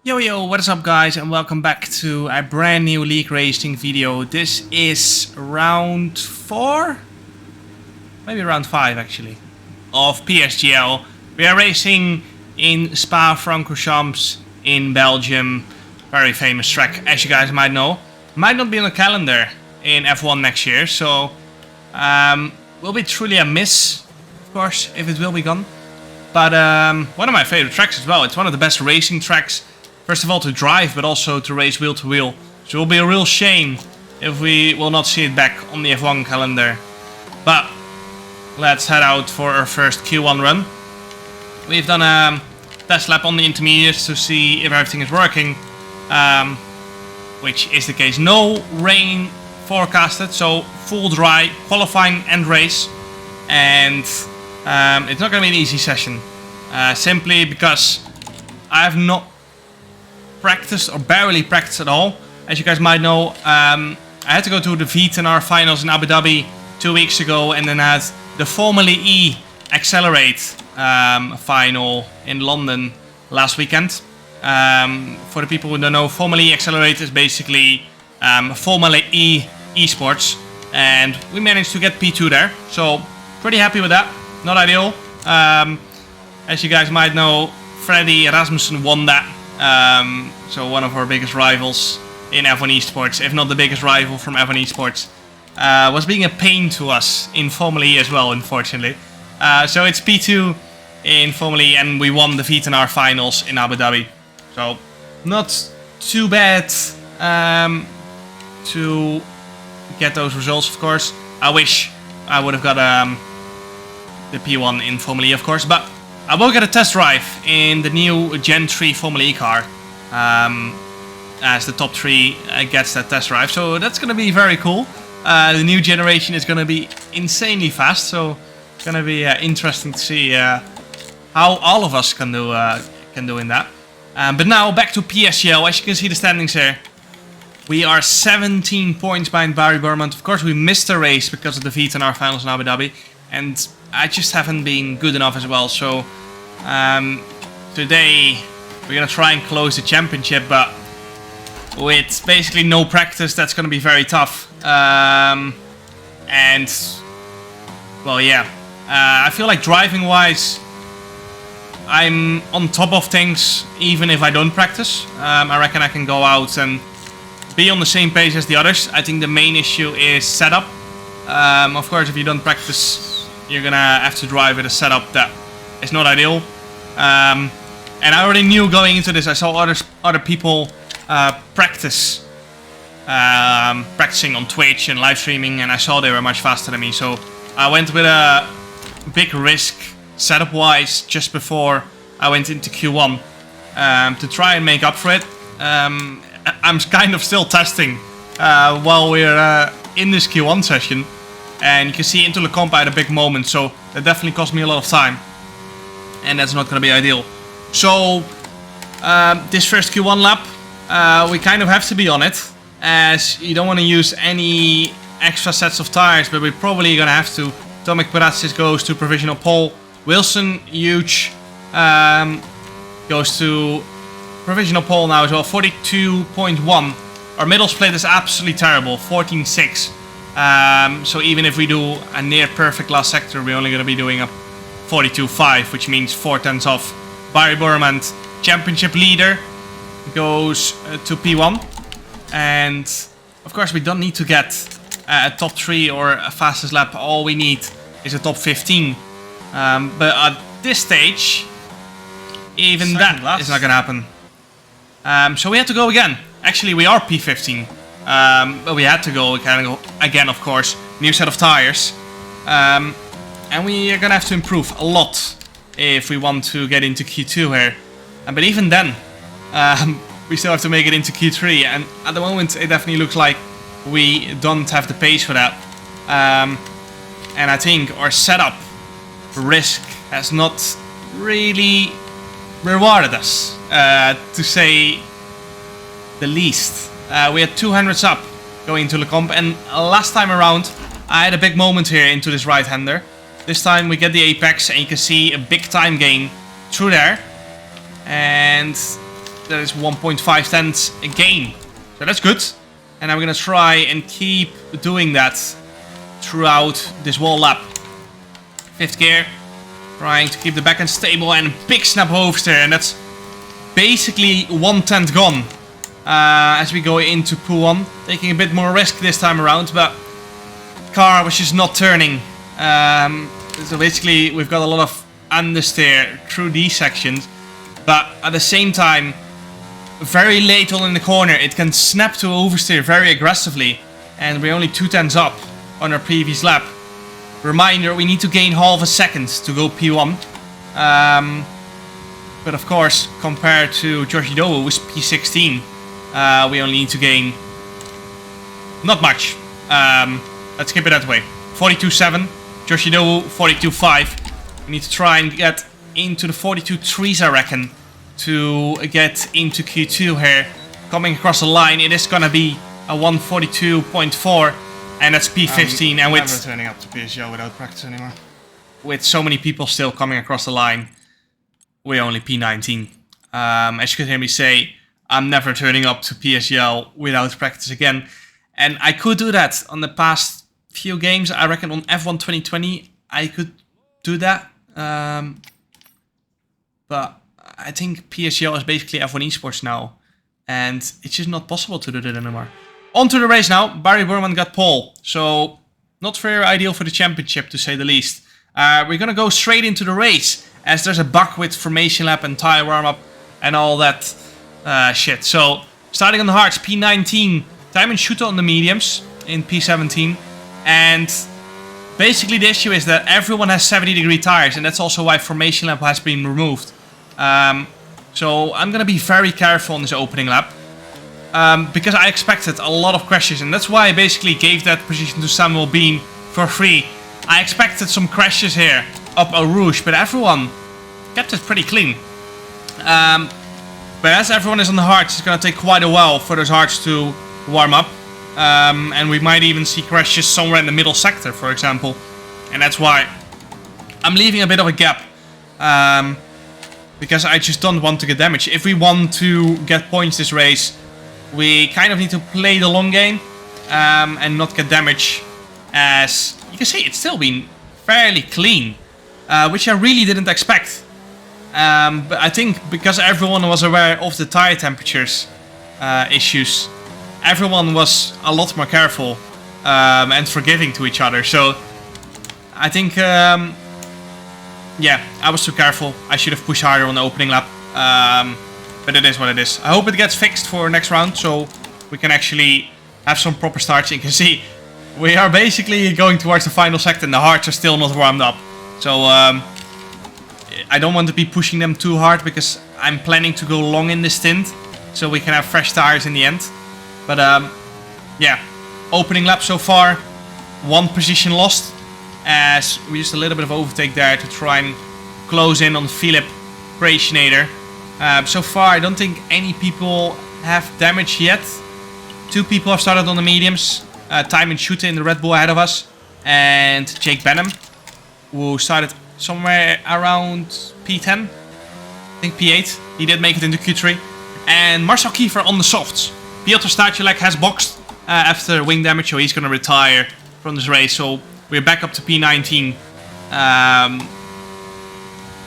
Yo, what is up guys, and welcome back to a brand new league racing video. This is round 4? Maybe round 5 actually, of PSGL. We are racing in Spa-Francorchamps in Belgium. Very famous track, as you guys might know. Might not be on the calendar in F1 next year, so will be truly a miss, of course, if it will be gone. But one of my favorite tracks as well. It's one of the best racing tracks. First of all to drive, but also to race wheel to wheel. So it will be a real shame if we will not see it back on the F1 calendar. But let's head out for our first Q1 run. We've done a test lap on the intermediates to see if everything is working. Which is the case. No rain forecasted, so full dry, qualifying and race. And it's not going to be an easy session. Simply because I have not practiced or barely practiced at all. As you guys might know, I had to go to the VTNR finals in Abu Dhabi 2 weeks ago, and then had the Formula E Accelerate final in London last weekend. For the people who don't know, Formula E Accelerate is basically Formula E esports, and we managed to get P2 there, so pretty happy with that. Not ideal. As you guys might know, Freddy Rasmussen won that. So one of our biggest rivals in F1 esports, if not the biggest rival from F1 esports, was being a pain to us in Formula E as well, unfortunately. So it's P2 in Formula E, and we won the VTNR finals in Abu Dhabi. So not too bad to get those results, of course. I wish I would have got the P1 in Formula E, of course, but I will get a test drive in the new Gen 3 Formula E car, as the top 3 gets that test drive, so that's going to be very cool. The new generation is going to be insanely fast, so it's going to be interesting to see how all of us can do in that. But now back to PSGL. As you can see the standings here, we are 17 points behind Barry Burmont. Of course, we missed a race because of the VTNR finals in Abu Dhabi, and I just haven't been good enough as well. So today we're gonna try and close the championship, but with basically no practice, that's gonna be very tough. And well, yeah, I feel like driving wise, I'm on top of things even if I don't practice. I reckon I can go out and be on the same pace as the others. I think the main issue is setup. Of course, if you don't practice, you're gonna have to drive with a setup that is not ideal. And I already knew going into this, I saw other people practicing on Twitch and live streaming, and I saw they were much faster than me. So I went with a big risk setup wise just before I went into Q1 to try and make up for it. I'm kind of still testing while we're in this Q1 session. And you can see into the comp I had a big moment, so that definitely cost me a lot of time. And that's not going to be ideal. So, this first Q1 lap, we kind of have to be on it, as you don't want to use any extra sets of tires, but we're probably going to have to. Tomek Peratsis goes to provisional pole. Wilson, huge, goes to provisional pole now as well, 42.1. Our middle split is absolutely terrible, 14.6. So even if we do a near perfect last sector, we're only going to be doing a 42.5, which means 4 tenths off. Barry Burmont, championship leader, goes to P1. And of course we don't need to get a top 3 or a fastest lap. All we need is a top 15. But at this stage, even that is not going to happen. So we had to go again. Actually, we are P15. But we had to go again, of course. New set of tires. And we are gonna have to improve a lot if we want to get into Q2 here. But even then, we still have to make it into Q3. And at the moment, it definitely looks like we don't have the pace for that. And I think our setup risk has not really rewarded us, to say the least. We had 200s up going into the comp, and last time around I had a big moment here into this right-hander. This time we get the apex, and you can see a big time gain through there. And that is 1.5 tenths a gain. So that's good. And I'm gonna try and keep doing that throughout this whole lap. 5th gear, trying to keep the back end stable, and big snap oversteer, and that's basically 1/10 gone as we go into P1. Taking a bit more risk this time around, but car was just not turning. So basically we've got a lot of understeer through these sections, but at the same time, very late on in the corner, it can snap to oversteer very aggressively, and we're only 2/10 up on our previous lap. Reminder, we need to gain half a second to go P1. But of course, compared to Yoshidobu with P16, we only need to gain not much. Let's keep it that way. 42.7, Yoshidobu 42.5. We need to try and get into the 42.3s, I reckon, to get into Q2 here. Coming across the line, it is gonna be a 142.4, and that's P15. And with never turning up to PSGL without practice anymore. With so many people still coming across the line, we're only P19. As you can hear me say, I'm never turning up to PSGL without practice again. And I could do that on the past few games. I reckon on F1 2020, I could do that. But I think PSGL is basically F1 esports now, and it's just not possible to do that anymore. On to the race now. Barry Burman got pole, so not very ideal for the championship, to say the least. We're gonna go straight into the race, as there's a bug with formation lap and tire warm-up and all that shit. So, starting on the hards, P19, time and shooter on the mediums in P17, and basically the issue is that everyone has 70-degree tires, and that's also why formation lap has been removed. So I'm gonna be very careful on this opening lap, because I expected a lot of crashes, and that's why I basically gave that position to Samuel Bean for free. I expected some crashes here up Eau Rouge, but everyone kept it pretty clean. But as everyone is on the hards, it's gonna take quite a while for those hards to warm up, and we might even see crashes somewhere in the middle sector, for example, and that's why I'm leaving a bit of a gap. Because I just don't want to get damaged. If we want to get points this race, we kind of need to play the long game and not get damaged. As you can see, it's still been fairly clean, which I really didn't expect. But I think because everyone was aware of the tire temperatures issues, everyone was a lot more careful and forgiving to each other. So I think... yeah, I was too careful. I should have pushed harder on the opening lap. But it is what it is. I hope it gets fixed for next round, so we can actually have some proper starts. You can see we are basically going towards the final sector, and the hards are still not warmed up. So I don't want to be pushing them too hard, because I'm planning to go long in this stint, so we can have fresh tires in the end. But yeah, opening lap so far, 1 position lost, as we used a little bit of overtake there to try and close in on Philip Creationator. So far, I don't think any people have damage yet. 2 people have started on the mediums. Time and Shooter in the Red Bull ahead of us. And Jake Benham, who started somewhere around P10. I think P8. He did make it into Q3. And Marcel Kiefer on the softs. Piotr Stachulek has boxed after wing damage, so he's going to retire from this race. So we're back up to P19,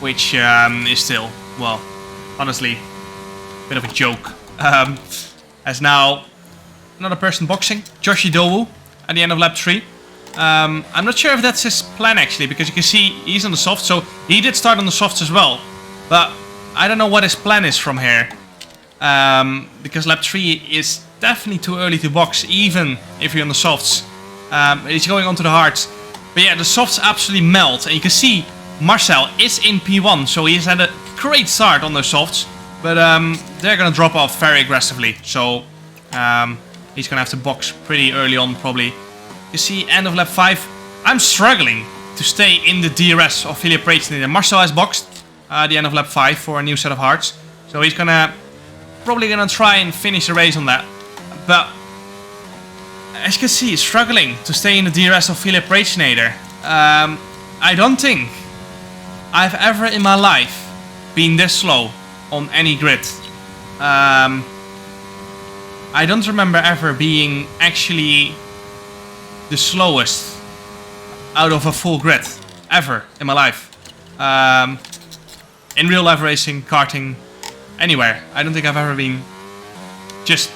which is still, well, honestly, a bit of a joke. As now, another person boxing, Yoshidobu, at the end of lap 3. I'm not sure if that's his plan actually, because you can see he's on the soft, so he did start on the softs as well. But I don't know what his plan is from here, because lap 3 is definitely too early to box, even if you're on the softs. He's going on to the hards. But yeah, the softs absolutely melt. And you can see Marcel is in P1. So he's had a great start on those softs. But they're going to drop off very aggressively. So he's going to have to box pretty early on probably. You see, end of lap 5. I'm struggling to stay in the DRS of Philip Racing. Marcel has boxed at the end of lap 5 for a new set of hards. So he's probably going to try and finish the race on that. But as you can see, struggling to stay in the DRS of Philip Racinator. I don't think I've ever in my life been this slow on any grid. I don't remember ever being actually the slowest out of a full grid ever in my life. In real life racing, karting, anywhere. I don't think I've ever been just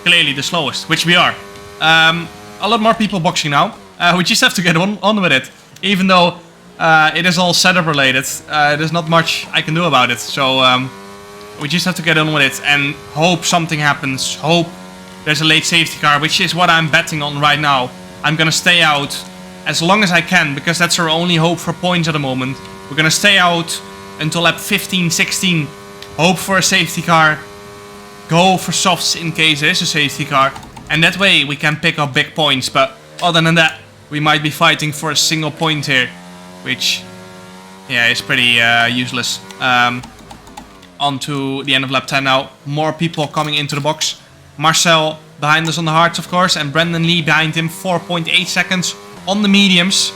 clearly the slowest, which we are. A lot more people boxing now. We just have to get on with it. Even though it is all setup related, there's not much I can do about it. So we just have to get on with it and hope something happens. Hope there's a late safety car, which is what I'm betting on right now. I'm gonna stay out as long as I can, because that's our only hope for points at the moment. We're gonna stay out until lap 15, 16. Hope for a safety car. Go for softs in case there is a safety car. And that way we can pick up big points. But other than that, we might be fighting for a single point here. Which, yeah, is pretty useless. On to the end of lap 10 now. More people coming into the box. Marcel behind us on the hards, of course. And Brendan Lee behind him. 4.8 seconds on the mediums.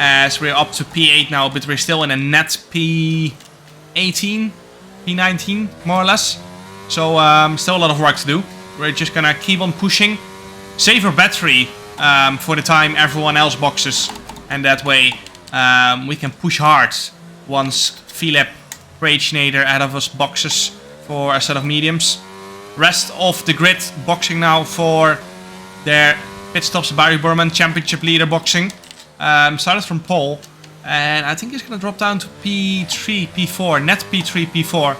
As we're up to P8 now. But we're still in a net P18. P19, more or less. So, still a lot of work to do. We're just gonna keep on pushing. Save our battery for the time everyone else boxes. And that way, we can push hard once Philip Raginator ahead of us boxes for a set of mediums. Rest of the grid boxing now for their pit stops. Barry Burman, championship leader boxing. Started from pole. And I think he's going to drop down to P3, P4, net P3, P4.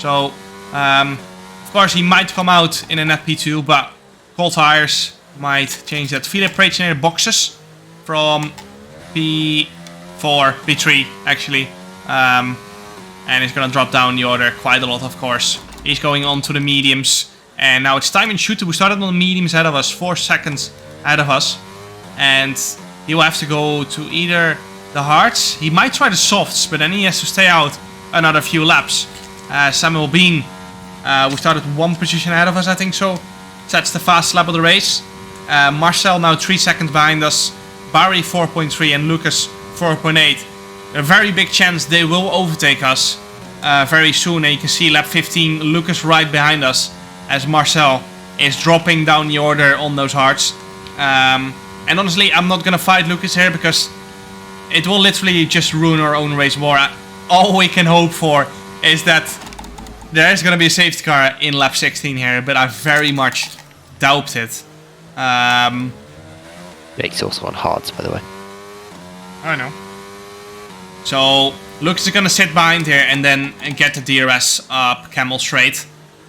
So, of course, he might come out in a net P2, but cold tires might change that. Philip Raginator boxes from P4, P3, actually. And he's going to drop down the order quite a lot, of course. He's going on to the mediums. And now it's time and shooter. We started on the mediums ahead of us, 4 seconds ahead of us. And he will have to go to either the hards. He might try the softs, but then he has to stay out another few laps. Samuel Bean, we started 1 position ahead of us, I think so. That's the fast lap of the race. Marcel now 3 seconds behind us. Barry 4.3 and Lucas 4.8. A very big chance they will overtake us very soon. And you can see lap 15, Lucas right behind us as Marcel is dropping down the order on those hards. And honestly, I'm not gonna fight Lucas here because it will literally just ruin our own race more. All we can hope for is that there is going to be a safety car in lap 16 here, but I very much doubt it. It's also on hards, by the way. I know. So Lucas is going to sit behind here and then get the DRS up Camel straight.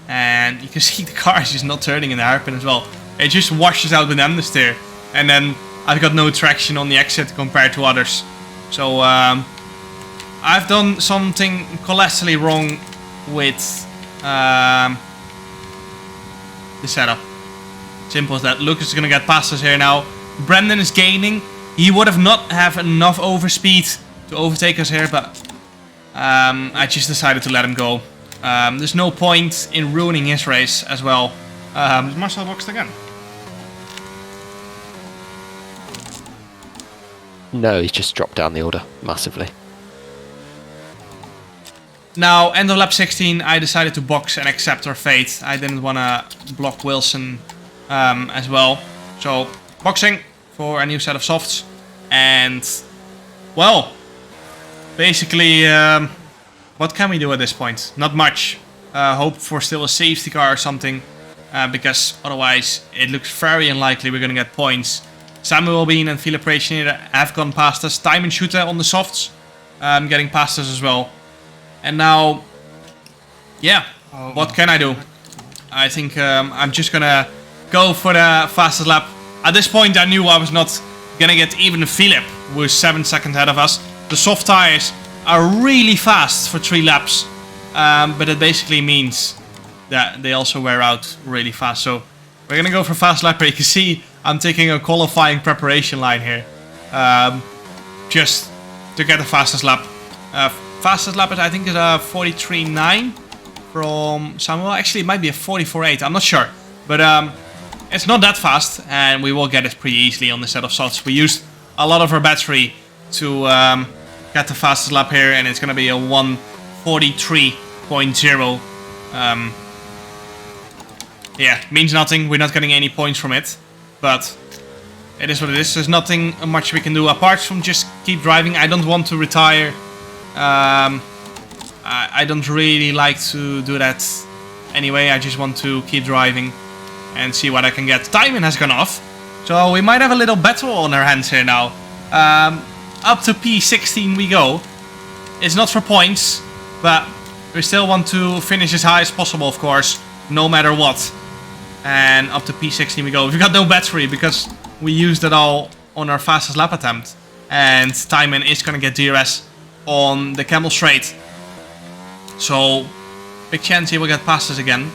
And you can see the car is just not turning in the hairpin as well. It just washes out with understeer. And then I've got no traction on the exit compared to others. So I've done something colossally wrong with the setup. Simple as that. Lucas is going to get past us here now. Brendan is gaining. He would have not have enough overspeed to overtake us here, but I just decided to let him go. There's no point in ruining his race as well. Is Marcel boxed again? No, he's just dropped down the order massively. Now, end of lap 16, I decided to box and accept our fate. I didn't want to block Wilson as well. So, boxing for a new set of softs. And, well, basically, what can we do at this point? Not much. Hope for still a safety car or something. Because otherwise, it looks very unlikely we're going to get points. Samuel Bean and Philip Raginator have gone past us. Time and Shooter on the softs, getting past us as well. And now, yeah, what can I do? I think I'm just gonna go for the fastest lap. At this point, I knew I was not gonna get even Philip, who is 7 seconds ahead of us. The soft tires are really fast for 3 laps, but it basically means that they also wear out really fast. So we're gonna go for fast lap. You can see I'm taking a qualifying preparation line here, just to get the fastest lap. Fastest lap, I think, is a 43.9 from Samuel. Actually, it might be a 44.8. I'm not sure, but it's not that fast, and we will get it pretty easily on the set of softs. We used a lot of our battery to get the fastest lap here, and it's gonna be a 1:43 0.0. Yeah, means nothing. We're not getting any points from it, but it is what it is. There's nothing much we can do apart from just keep driving. I don't want to retire. I don't really like to do that anyway. I just want to keep driving and see what I can get. Timing has gone off, so we might have a little battle on our hands here now. Up to P16 we go. It's not for points, but we still want to finish as high as possible, of course, no matter what. And up to P16 we go. We've got no battery because we used it all on our fastest lap attempt. And Timon is going to get DRS on the Camel Straight. So, big chance he will get past us again.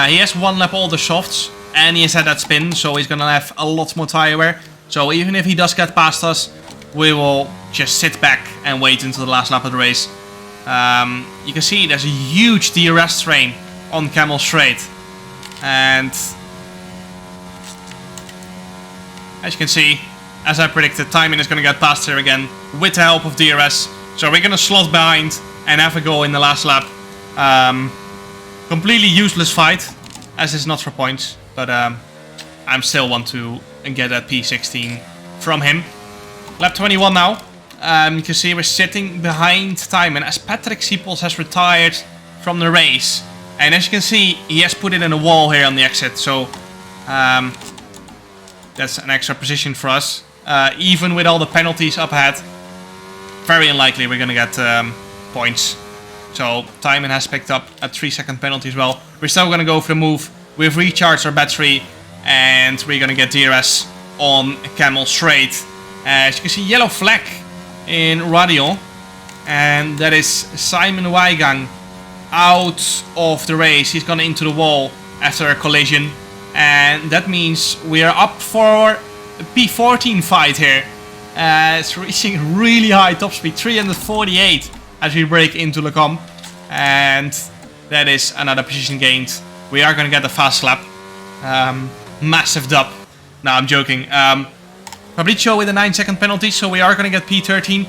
He has one lap older softs, and he has had that spin, so he's going to have a lot more tire wear. So even if he does get past us, we will just sit back and wait until the last lap of the race. You can see there's a huge DRS train on Camel Straight. And as you can see, as I predicted, Timon is going to get past here again with the help of DRS. So we're going to slot behind and have a go in the last lap. Completely useless fight, as it's not for points. But I still want to get that P16 from him. Lap 21 now. You can see we're sitting behind Timon as Patrick Siepels has retired from the race. And as you can see, he has put it in a wall here on the exit. So that's an extra position for us. Even with all the penalties up ahead, very unlikely we're going to get points. So Timon has picked up a 3-second penalty as well. We're still going to go for the move. We've recharged our battery and we're going to get DRS on Camel Straight. As you can see, yellow flag in Radeon. And that is Simon Weigang out of the race. He's gone into the wall after a collision. And that means we are up for a P14 fight here. It's reaching really high top speed, 348 as we break into Le Comp. And that is another position gained. We are going to get a fast lap. Massive dub. No, I'm joking. Fabrizio with a 9-second penalty, so we are going to get P13.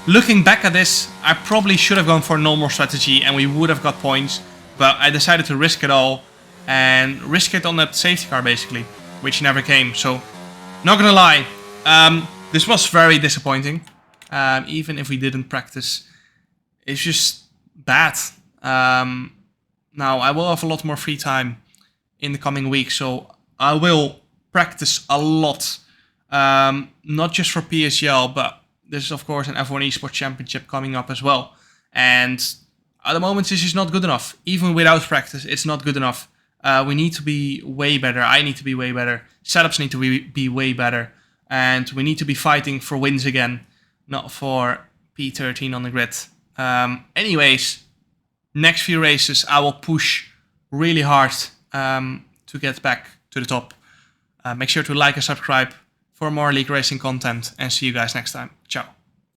Looking back at this, I probably should have gone for a normal strategy and we would have got points. But I decided to risk it all and risk it on that safety car basically, which never came. So, not gonna lie, this was very disappointing. Even if we didn't practice, it's just bad. Now, I will have a lot more free time in the coming weeks, so I will practice a lot. Not just for PSGL, but there's of course an F1 Esports Championship coming up as well. And at the moment, this is not good enough. Even without practice, it's not good enough. We need to be way better. I need to be way better. Setups need to be way better. And we need to be fighting for wins again, not for P13 on the grid. Anyways, next few races, I will push really hard to get back to the top. Make sure to like and subscribe for more League Racing content, and see you guys next time. Ciao.